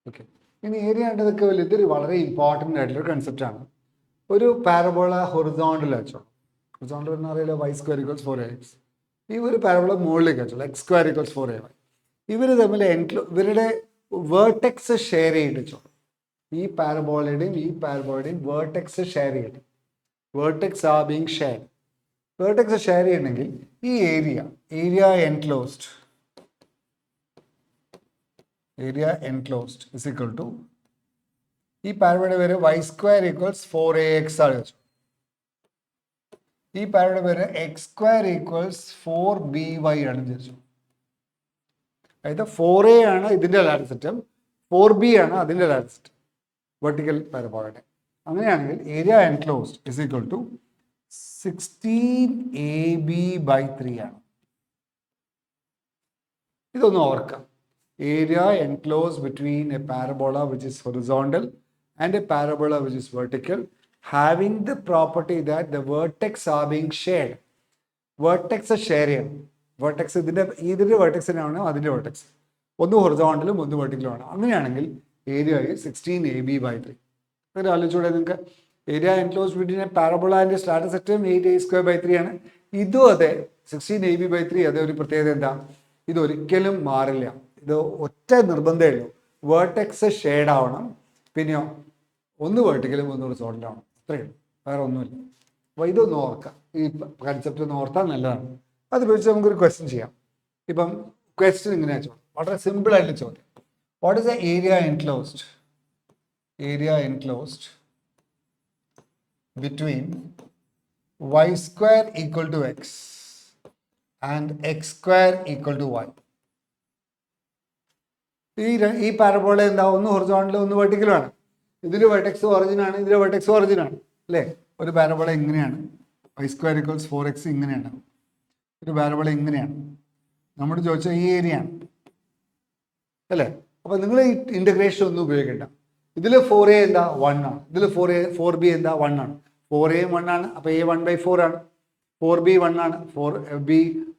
Okay, ഇനി area കണ്ടതൊക്കെ ഇതൊരു വളരെ ഇമ്പോർട്ടൻ്റ് ആയിട്ടുള്ള കൺസെപ്റ്റാണ്. ഒരു പാരബോള ഹൊറിസോണ്ടൽ വെച്ചോളൂ. ഹൊറിസോണ്ടൽ എന്ന് അറിയില്ല, വൈ സ്ക്വയർ ഈക്വൽസ് 4ax. ഈ ഒരു പാരബോള മുകളിലേക്ക് വെച്ചോളൂ, എക്സ് സ്ക്വയർ ഈക്വൽസ് 4ay. ഇവർ തമ്മിൽ ഇവരുടെ വേർട്ടെക്സ് ഷെയർ ചെയ്തിട്ട് വെച്ചോളൂ. ഈ പാരബോളയുടെയും ഈ പാരബോളയുടെയും വേർട്ടെക്സ് ഷെയർ ചെയ്യണം. Vertex are being share. Vertex share ചെയ്യണമെങ്കിൽ ഈ area enclosed is equal to ഈ പാരബോളയുടെ പേര് വൈ സ്ക്വയർ ഈക്വൽസ് 4ax ആണ് വെച്ചു. ഈ പാരബോളയുടെ പേര് എക്സ് സ്ക്വയർ ഈക്വൽസ് 4by ആണ് വിചാരിച്ചു. അതായത് 4a ആണ് ഇതിന്റെ ലാറ്ററൽ സിസ്റ്റം, 4b ആണ് അതിന്റെ ലാറ്ററൽ സിസ്റ്റം, വെർട്ടിക്കൽ പാരബോളയുടെ. അങ്ങനെയാണെങ്കിൽ area enclosed is equal to 16ab/3 ആണ്. ഇതൊന്ന് ഓർക്കാം. Area enclosed between a parabola which is horizontal and a parabola which is vertical, having the property that the vertex are being shared. Vertex share ചെയ്യണം. Vertex ഇതിന്റെ വെർട്ടെക്സിനാണ് അതിന്റെ vertex. ഒന്ന് ഹൊറിസോണ്ടലും ഒന്ന് വെർട്ടിക്കലും ആണ്. അങ്ങനെയാണെങ്കിൽ ഏരിയ 16ab/3. അങ്ങനെ ആലോചിച്ചൂടെ നിങ്ങൾക്ക്? Area enclosed between a parabola and സ്ട്രാറ്റൽ സിസ്റ്റം 8a²/3 ആണ്. ഇതും അതെ, 16ab/3. അതേ ഒരു പ്രത്യേകത എന്താ? ഇതൊരിക്കലും മാറില്ല. ഇത് ഒറ്റ നിർബന്ധമേ ഉള്ളൂ, വേർട്ടെക്സ് ഷെയ്ഡ് ആവണം, പിന്നെയോ ഒന്ന് വെർട്ടിക്കലും ഒന്ന് ഹൊറിസോണ്ടലും. അത്രയേ ഉള്ളൂ, വേറെ ഒന്നുമില്ല. അപ്പോൾ ഇതൊന്ന് ഓർക്കാം, ഈ കൺസെപ്റ്റ് ഒന്ന് ഓർത്താൽ നല്ലതാണ്. അത് വെച്ച് നമുക്കൊരു ക്വസ്റ്റ്യൻ ചെയ്യാം. ഇപ്പം ക്വസ്റ്റ്യൻ ഇങ്ങനെയാ ചോദ്യം, വളരെ സിമ്പിൾ ആയിട്ട് ചോദ്യം. What is the area enclosed between y square equal to x and x square equal to y? ഈ പാരബോള എന്താ? ഒന്ന് ഹൊറിസോണ്ടലും ഒന്ന് വെർട്ടിക്കലുമാണ്. ഇതിൽ വെർട്ടെക്സ് ഒറിജിനാണ്, ഇതിൽ വെർട്ടെക്സ് ഒറിജിനാണ് അല്ലേ? ഒരു പാരബോള ഇങ്ങനെയാണ്, y square equals 4x ഇങ്ങനെയാണ്. ഒരു പാരബോള ഇങ്ങനെയാണ്. നമ്മൾ ചോദിച്ച ഈ ഏരിയ ആണ് അല്ലേ? അപ്പോൾ നിങ്ങൾ ഈ ഇൻ്റഗ്രേഷൻ ഒന്നും ഉപയോഗിക്കണ്ട. ഇതിൽ 4a എന്താ? 1 ആണ്. ഇതിൽ 4b എന്താ? 1 ആണ്. 4a 1 ആണ്, അപ്പോൾ a 1/4 ആണ്. 4b 1 ആണ്, 4b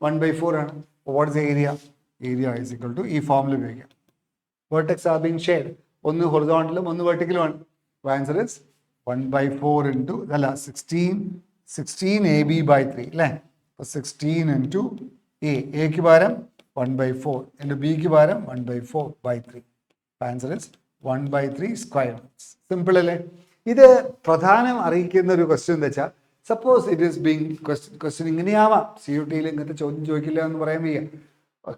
1/4 ആണ്. What is area? Area is equal to ഈ ഫോമിൽ ഉപയോഗിക്കാം. Vertex are being shared. ഒന്ന് ഹൊറിസോണ്ടലും ഒന്ന് വെർട്ടിക്കലുമാണ്. ആൻസർ ഇസ് 1/4 ഇൻറ്റു 16ab/3 അല്ലേ? അപ്പോൾ 16 ഇൻറ്റു എക്ക് പകരം 1/4 ഇൻറ്റു ബിക്ക് പകരം 1/4/3. Answer is 1/3 square. സിമ്പിൾ അല്ലേ? ഇത് പ്രധാനം അറിയിക്കുന്ന ഒരു ക്വസ്റ്റ്യൻ എന്താ വെച്ചാൽ, suppose it is being question ഇങ്ങനെയാവാം. CUT-ൽ ഇങ്ങനത്തെ ചോദ്യം ചോദിക്കില്ല എന്ന് പറയാൻ വയ്യ.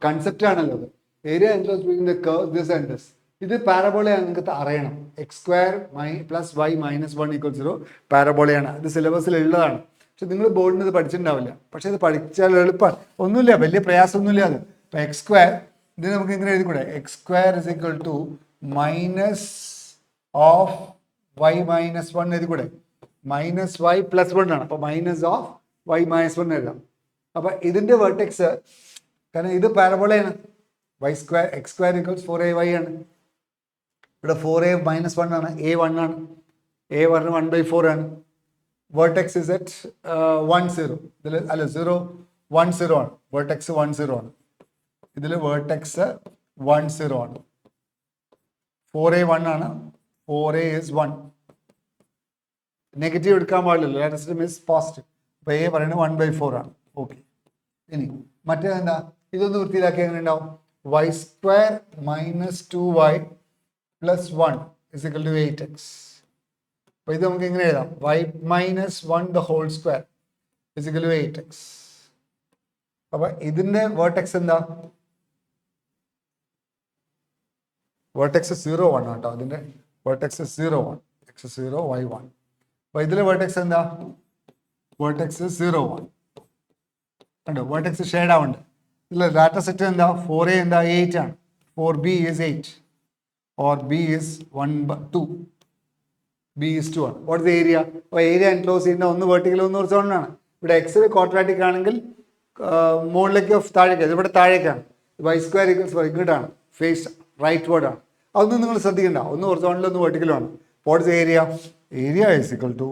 കൺസെപ്റ്റ് ആണല്ലോ അത്. Area enclosed between the curve this and this. ഇത് പാരബോളയാണ്, നിങ്ങൾക്ക് അറിയണം. X square plus Y minus 1 = 0 പാരബോളയാണ്. ഇത് സിലബസിൽ ഉള്ളതാണ്. പക്ഷെ നിങ്ങൾ ബോർഡിന് ഇത് പഠിച്ചിട്ടുണ്ടാവില്ല. പക്ഷെ ഇത് പഠിച്ചാൽ എളുപ്പമാണ്, ഒന്നുമില്ല, വലിയ പ്രയാസമൊന്നുമില്ല അത്. ഇപ്പം എക്സ് സ്ക്വയർ, ഇത് നമുക്ക് ഇങ്ങനെ എഴുതിക്കൂടെ? X square is equal to minus of Y minus 1 എഴുതിക്കൂടെ? മൈനസ് വൈ പ്ലസ് 1 ആണ്, അപ്പോൾ മൈനസ് ഓഫ് വൈ മൈനസ് 1 എഴുതാം. അപ്പം ഇതിൻ്റെ വെർട്ടെക്സ്, കാരണം ഇത് പാരബോളയാണ്, y square X square equals 4ay ആണ്. ഇവിടെ 4a മൈനസ് 1 ആണ്, a 1 ആണ്, a 1/4 ആണ്. Vertex is at 1 0. ഇതിൽ അല്ല 0 1 0 ആണ്. വേർട്ടെക്സ് 1 0 ആണ്. ഇതിൽ വേർട്ടെക്സ് 1 0 ആണ്. 4a 1 ആണ്, 4a is 1. നെഗറ്റീവ് എടുക്കാൻ പാടില്ലല്ലോ, ലാറ്ററൽ സിസ്റ്റം ഇസ് പോസിറ്റീവ്. അപ്പോൾ a പറയുന്നത് 1/4 ആണ്. ഓക്കെ, ഇനി മറ്റേതെന്താ? ഇതൊന്ന് വൃത്തിയിലാക്കി എങ്ങനെ ഉണ്ടാവും? y square minus 2y plus 1 is equal to 8x. അപ്പോൾ ഇത് നമുക്ക് ഇങ്ങനെ എഴുതാം, y minus 1 the whole square is equal to 8x. അപ്പോൾ ഇതിൻ്റെ വേർട്ടെക്സ് എന്താ? വേർട്ടെക്സ് 0 1 കേട്ടോ. അതിൻ്റെ വേർട്ടെക്സ് 0 1, x 0 y 1. അപ്പോൾ ഇതിലെ വേർട്ടെക്സ് എന്താ? വേർട്ടെക്സ് 0 1 കണ്ടോ? വേർട്ടെക്സ് ഷെയ്ഡ് ആവുന്നുണ്ട്. ഇതിൽ ലാറ്ററൽ സിസ്റ്റം എന്താ? 4a എന്താ? 8 ആണ്. 4b is 8 or b is 1/2. b is 2 ആണ്. What is area? അപ്പോൾ ഏരിയ എൻക്ലോസ് ചെയ്യുന്ന ഒന്ന് വെർട്ടിക്കൽ ഒന്ന് ഹൊറിസോണ്ടലാണ്. ഇവിടെ എക്സിൽ ക്വാഡ്രാറ്റിക് ആണെങ്കിൽ മുകളിലേക്ക് ഓഫ് താഴേക്ക്, ഇവിടെ താഴേക്കാണ്. y സ്ക്വയർ ഈക്വൽസ് ഇങ്ങോട്ടാണ്, ഫേസ് റൈറ്റ് വേർഡ് ആണ്. അതൊന്നും നിങ്ങൾ ശ്രദ്ധിക്കണ്ട, ഒന്ന് ഹൊറിസോണ്ടലും ഒന്ന് വെർട്ടിക്കലുമാണ്. What is area? Area is equal to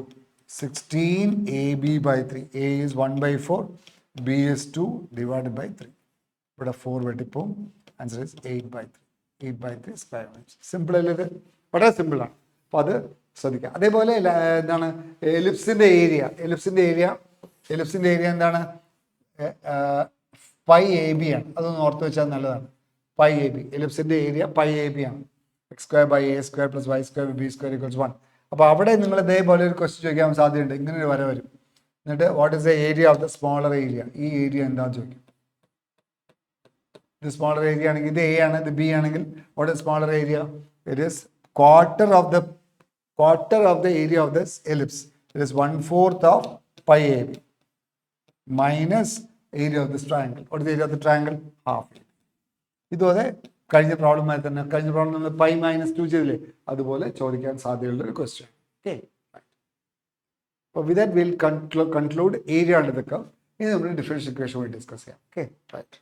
16ab/3. a is 1/4, b is 2 divided by 3. ഇവിടെ 4 വെട്ടിപ്പോവും. Answer is 8/3. 8/3 square metre. Simple അല്ലേ ഇത്? വളരെ സിമ്പിളാണ്. അപ്പോൾ അത് ശ്രദ്ധിക്കുക. അതേപോലെ എന്താണ് എലിപ്സിൻ്റെ ഏരിയ എന്താണ്? പൈ എ ബി ആണ്. അതൊന്ന് ഓർത്ത് വെച്ചാൽ നല്ലതാണ്. പൈ എ ബി, എലിപ്സിൻ്റെ ഏരിയ പൈ എ ബി ആണ്. x² + y² b² = 1. അപ്പോൾ അവിടെ നിങ്ങൾ ഇതേപോലെ ഒരു ക്വസ്റ്റ്യൻ ചോദിക്കാൻ സാധ്യതയുണ്ട്. ഇങ്ങനെ ഒരു വര വരും. എന്നിട്ട് what is the area of the smaller area? ഈ ഏരിയ എന്താണെന്ന് ചോദിക്കും. ഇത് സ്മോളർ ഏരിയ ആണെങ്കിൽ ഇത് എ ആണ്, ഇത് ബി ആണെങ്കിൽ what is smaller area? It is quarter of the area of this ellipse. It is 1/4 of pi AB minus area of this triangle. What is the area of the triangle? Half. ഇതുപോലെ കഴിഞ്ഞ പ്രോബ്ലമായി തന്നെ, കഴിഞ്ഞ problem നമ്മൾ pi -2 ചെയ്തില്ലേ, അതുപോലെ ചോദിക്കാൻ സാധ്യതയുള്ള ഒരു ക്വസ്റ്റ്യൻ. ഓക്കെ, അപ്പോൾ with that will conclude area under the curve. ഇനി നമ്മൾ ഡിഫറൻഷ്യൽ ഇക്വേഷൻ ഡിസ്കസ് ചെയ്യാം. Okay, right.